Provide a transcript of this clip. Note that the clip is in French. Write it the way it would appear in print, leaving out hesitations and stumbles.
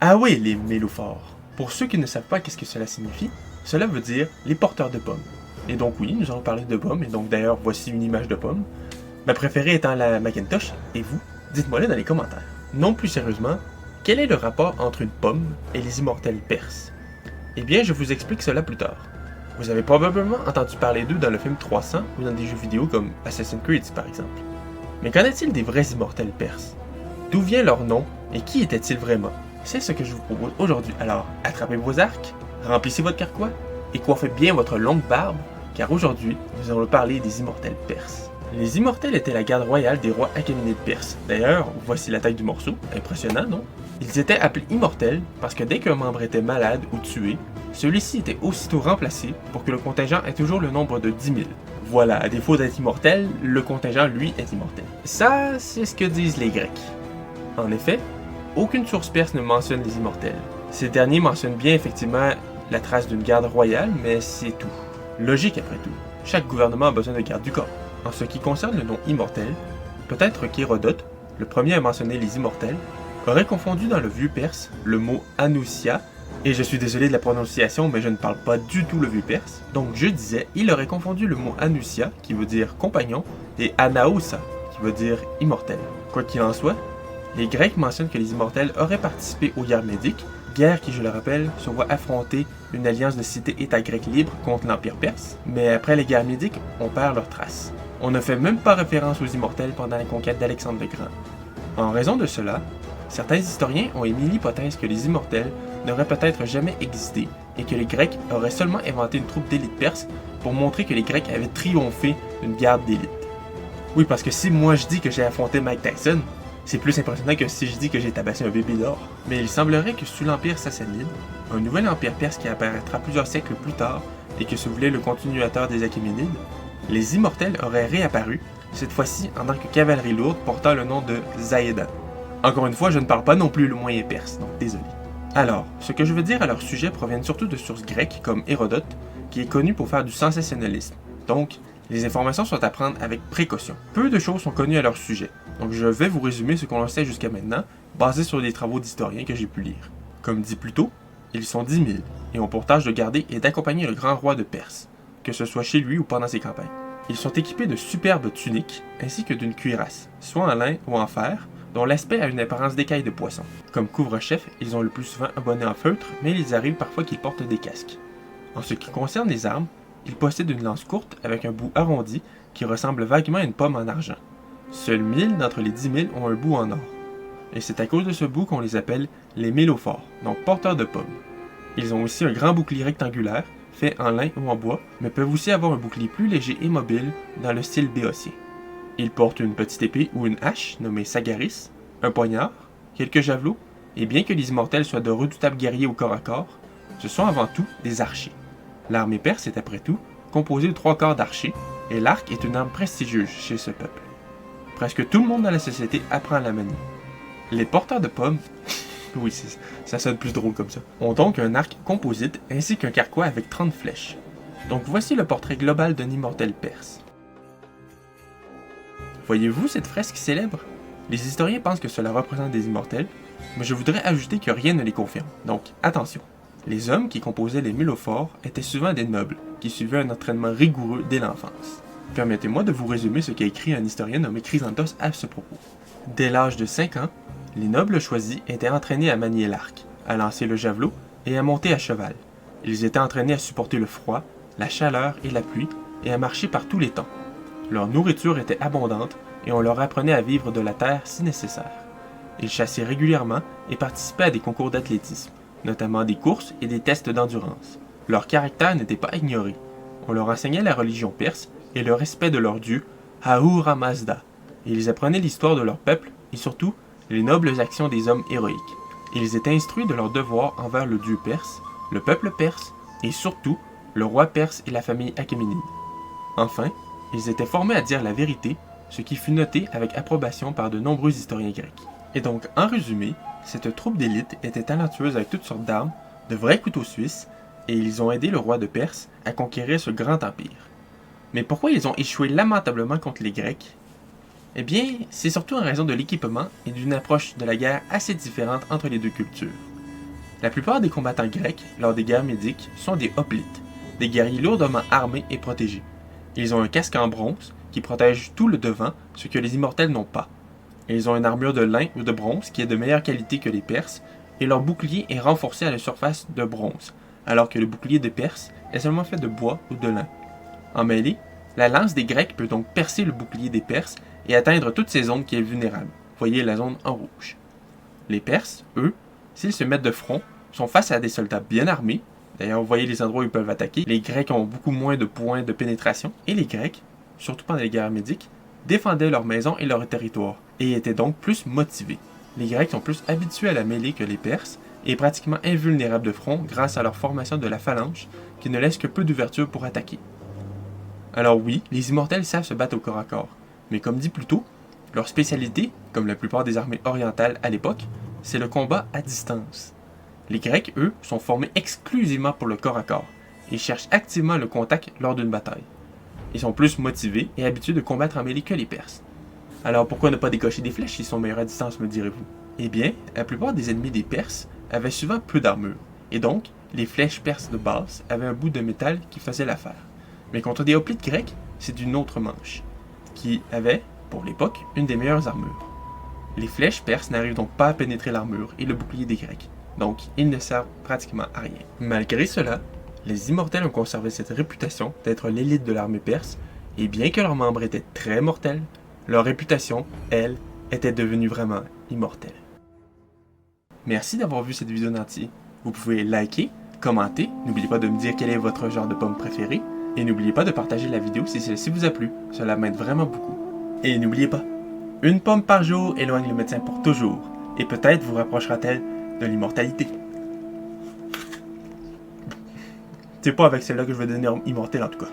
Ah oui, les mélophores. Pour ceux qui ne savent pas qu'est-ce que cela signifie, cela veut dire les porteurs de pommes. Et donc oui, nous allons parler de pommes, et donc d'ailleurs voici une image de pomme. Ma préférée étant la Macintosh, et vous? Dites-moi-le dans les commentaires. Non plus sérieusement, quel est le rapport entre une pomme et les immortels perses? Eh bien, je vous explique cela plus tard. Vous avez probablement entendu parler d'eux dans le film 300 ou dans des jeux vidéo comme Assassin's Creed par exemple. Mais qu'en est-il des vrais immortels perses? D'où vient leur nom et qui étaient-ils vraiment? C'est ce que je vous propose aujourd'hui. Alors, attrapez vos arcs, remplissez votre carquois et coiffez bien votre longue barbe, car aujourd'hui, nous allons parler des immortels perses. Les immortels étaient la garde royale des rois achéménides perses. D'ailleurs, voici la taille du morceau, impressionnant, non? Ils étaient appelés immortels parce que dès qu'un membre était malade ou tué, celui-ci était aussitôt remplacé pour que le contingent ait toujours le nombre de 10 000. Voilà, à défaut d'être immortel, le contingent, lui, est immortel. Ça, c'est ce que disent les Grecs. En effet, aucune source perse ne mentionne les immortels. Ces derniers mentionnent bien effectivement la trace d'une garde royale, mais c'est tout. Logique après tout, chaque gouvernement a besoin de garde du corps. En ce qui concerne le nom immortel, peut-être qu'Hérodote, le premier à mentionner les immortels, aurait confondu dans le vieux perse le mot Anousia, et je suis désolé de la prononciation, mais je ne parle pas du tout le vieux perse, donc je disais, il aurait confondu le mot Anousia, qui veut dire compagnon, et Anaousa, qui veut dire immortel. Quoi qu'il en soit, les Grecs mentionnent que les immortels auraient participé aux guerres médiques, guerre qui, je le rappelle, se voit affronter une alliance de cités-États grecs libres contre l'Empire perse, mais après les guerres médiques, on perd leurs traces. On ne fait même pas référence aux immortels pendant la conquête d'Alexandre le Grand. En raison de cela, certains historiens ont émis l'hypothèse que les immortels n'auraient peut-être jamais existé et que les Grecs auraient seulement inventé une troupe d'élite perse pour montrer que les Grecs avaient triomphé d'une garde d'élite. Oui, parce que si moi je dis que j'ai affronté Mike Tyson, c'est plus impressionnant que si je dis que j'ai tabassé un bébé d'or. Mais il semblerait que sous l'Empire sassanide, un nouvel empire perse qui apparaîtra plusieurs siècles plus tard et que se voulait le continuateur des Achéménides, les immortels auraient réapparu, cette fois-ci en tant que cavalerie lourde portant le nom de Zaédan. Encore une fois, je ne parle pas non plus le moyen perse, donc désolé. Alors, ce que je veux dire à leur sujet provient surtout de sources grecques comme Hérodote, qui est connu pour faire du sensationnalisme. Donc, les informations sont à prendre avec précaution. Peu de choses sont connues à leur sujet, donc je vais vous résumer ce qu'on en sait jusqu'à maintenant, basé sur des travaux d'historiens que j'ai pu lire. Comme dit plus tôt, ils sont 10 000, et ont pour tâche de garder et d'accompagner le grand roi de Perse, que ce soit chez lui ou pendant ses campagnes. Ils sont équipés de superbes tuniques, ainsi que d'une cuirasse, soit en lin ou en fer, dont l'aspect a une apparence d'écaille de poisson. Comme couvre-chef, ils ont le plus souvent un bonnet en feutre, mais il arrive parfois qu'ils portent des casques. En ce qui concerne les armes, ils possèdent une lance courte avec un bout arrondi qui ressemble vaguement à une pomme en argent. Seuls 1000 d'entre les 10 000 ont un bout en or. Et c'est à cause de ce bout qu'on les appelle les mélophores, donc porteurs de pommes. Ils ont aussi un grand bouclier rectangulaire, fait en lin ou en bois, mais peuvent aussi avoir un bouclier plus léger et mobile dans le style béotien. Ils portent une petite épée ou une hache nommée sagaris, un poignard, quelques javelots, et bien que les immortels soient de redoutables guerriers au corps à corps, ce sont avant tout des archers. L'armée perse est après tout composée de 3/4 d'archers, et l'arc est une arme prestigieuse chez ce peuple. Presque tout le monde dans la société apprend à la manier. Les porteurs de pommes, oui, ça sonne plus drôle comme ça, ont donc un arc composite ainsi qu'un carquois avec 30 flèches. Donc voici le portrait global d'un immortel perse. Voyez-vous cette fresque célèbre? Les historiens pensent que cela représente des immortels, mais je voudrais ajouter que rien ne les confirme, donc attention. Les hommes qui composaient les mélophores étaient souvent des nobles, qui suivaient un entraînement rigoureux dès l'enfance. Permettez-moi de vous résumer ce qu'a écrit un historien nommé Chrysanthos à ce propos. Dès l'âge de 5 ans, les nobles choisis étaient entraînés à manier l'arc, à lancer le javelot et à monter à cheval. Ils étaient entraînés à supporter le froid, la chaleur et la pluie, et à marcher par tous les temps. Leur nourriture était abondante et on leur apprenait à vivre de la terre si nécessaire. Ils chassaient régulièrement et participaient à des concours d'athlétisme, notamment des courses et des tests d'endurance. Leur caractère n'était pas ignoré. On leur enseignait la religion perse et le respect de leur dieu, Ahura Mazda, et ils apprenaient l'histoire de leur peuple et surtout les nobles actions des hommes héroïques. Ils étaient instruits de leurs devoirs envers le dieu perse, le peuple perse et surtout le roi perse et la famille achéménide. Enfin, ils étaient formés à dire la vérité, ce qui fut noté avec approbation par de nombreux historiens grecs. Et donc, en résumé, cette troupe d'élite était talentueuse avec toutes sortes d'armes, de vrais couteaux suisses, et ils ont aidé le roi de Perse à conquérir ce grand empire. Mais pourquoi ils ont échoué lamentablement contre les Grecs? Eh bien, c'est surtout en raison de l'équipement et d'une approche de la guerre assez différente entre les deux cultures. La plupart des combattants grecs, lors des guerres médiques, sont des hoplites, des guerriers lourdement armés et protégés. Ils ont un casque en bronze qui protège tout le devant, ce que les immortels n'ont pas. Et ils ont une armure de lin ou de bronze qui est de meilleure qualité que les Perses, et leur bouclier est renforcé à la surface de bronze, alors que le bouclier des Perses est seulement fait de bois ou de lin. En mêlée, la lance des Grecs peut donc percer le bouclier des Perses et atteindre toutes ces zones qui est vulnérable. Voyez la zone en rouge. Les Perses, eux, s'ils se mettent de front, sont face à des soldats bien armés. D'ailleurs, vous voyez les endroits où ils peuvent attaquer. Les Grecs ont beaucoup moins de points de pénétration. Et les Grecs, surtout pendant les guerres médiques, défendaient leurs maisons et leur territoire, et étaient donc plus motivés. Les Grecs sont plus habitués à la mêlée que les Perses, et pratiquement invulnérables de front grâce à leur formation de la phalange, qui ne laisse que peu d'ouverture pour attaquer. Alors oui, les immortels savent se battre au corps à corps, mais comme dit plus tôt, leur spécialité, comme la plupart des armées orientales à l'époque, c'est le combat à distance. Les Grecs, eux, sont formés exclusivement pour le corps à corps, et cherchent activement le contact lors d'une bataille. Ils sont plus motivés et habitués de combattre en mêlée que les Perses. Alors pourquoi ne pas décocher des flèches s'ils sont meilleurs à distance, me direz-vous? Eh bien, la plupart des ennemis des Perses avaient souvent peu d'armure, et donc, les flèches perses de base avaient un bout de métal qui faisait l'affaire. Mais contre des hoplites grecs, c'est d'une autre manche, qui avait, pour l'époque, une des meilleures armures. Les flèches perses n'arrivent donc pas à pénétrer l'armure et le bouclier des Grecs, donc ils ne servent pratiquement à rien. Malgré cela, les immortels ont conservé cette réputation d'être l'élite de l'armée perse, et bien que leurs membres étaient très mortels, leur réputation, elle, était devenue vraiment immortelle. Merci d'avoir vu cette vidéo en entier. Vous pouvez liker, commenter, n'oubliez pas de me dire quel est votre genre de pomme préféré, et n'oubliez pas de partager la vidéo si celle-ci vous a plu, cela m'aide vraiment beaucoup. Et n'oubliez pas, une pomme par jour éloigne le médecin pour toujours, et peut-être vous rapprochera-t-elle de l'immortalité. C'est pas avec celle-là que je vais devenir immortel en tout cas.